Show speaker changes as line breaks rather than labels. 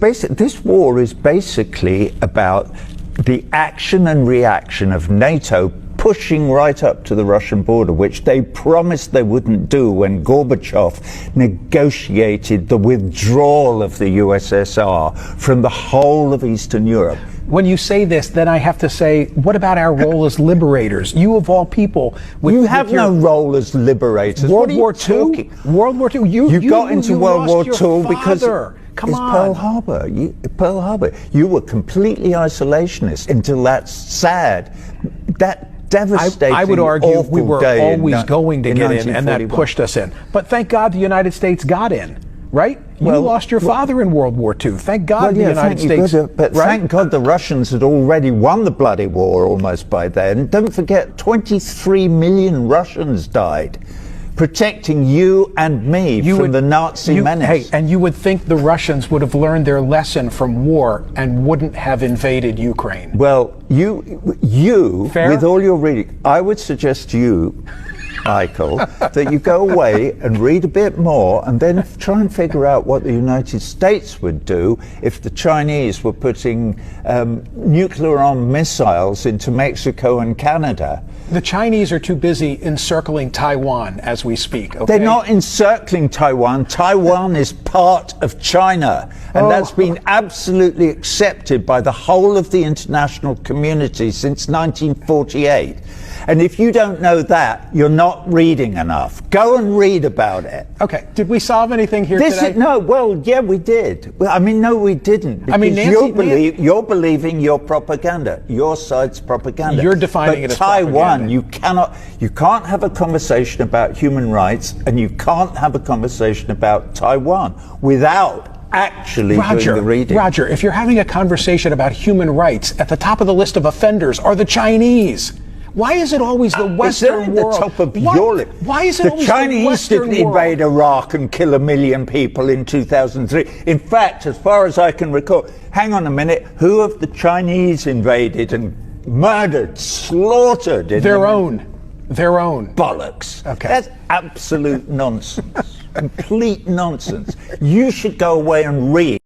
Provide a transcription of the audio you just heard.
This war is basically about the action and reaction of NATO pushing right up to the Russian border, which they promised they wouldn't do when Gorbachev negotiated the withdrawal of the USSR from the whole of Eastern Europe.
When you say this, then I have to say, what about our role as liberators? You of all people,
you have no role as liberators.
World War II. World War II. You got into World War II because it's
Pearl Harbor. Pearl Harbor. You were completely isolationist until that sad, that devastating,
I would argue we were always going to get in, and that
1941.
pushed us in. But thank God the United States got in, right? You lost your father in World War II. Thank God the United States.
But thank God the Russians had already won the bloody war almost by then. Don't forget, 23 million Russians died protecting you and me from the Nazi menace.
Hey, and you would think the Russians would have learned their lesson from war and wouldn't have invaded Ukraine.
Well, you
Fair?
With all your reading, I would suggest to you, Michael, that you go away and read a bit more and then try and figure out what the United States would do if the Chinese were putting nuclear-armed missiles into Mexico and Canada.
The Chinese are too busy encircling Taiwan as we speak. Okay?
They're not encircling Taiwan. Taiwan is part of China, and that's been absolutely accepted by the whole of the international community since 1948. And if you don't know that, you're not reading enough. Go and read about it.
Okay. Did we solve anything here today?
Yeah, we did. Well, no, we didn't. Because you're believing your propaganda, your side's propaganda.
You're defining it as
Taiwan,
propaganda.
you can't have a conversation about human rights, and you can't have a conversation about Taiwan without actually doing the reading.
Roger, if you're having a conversation about human rights, at the top of the list of offenders are the Chinese. Why is it always the Western world?
At the top of your list.
Why is it always the
Chinese
Western
didn't
world?
invade Iraq and kill 1 million people in 2003. In fact, as far as I can recall, hang on a minute, who have the Chinese invaded and murdered, slaughtered?
Their own.
Bollocks.
Okay.
That's absolute nonsense. Complete nonsense. You should go away and read.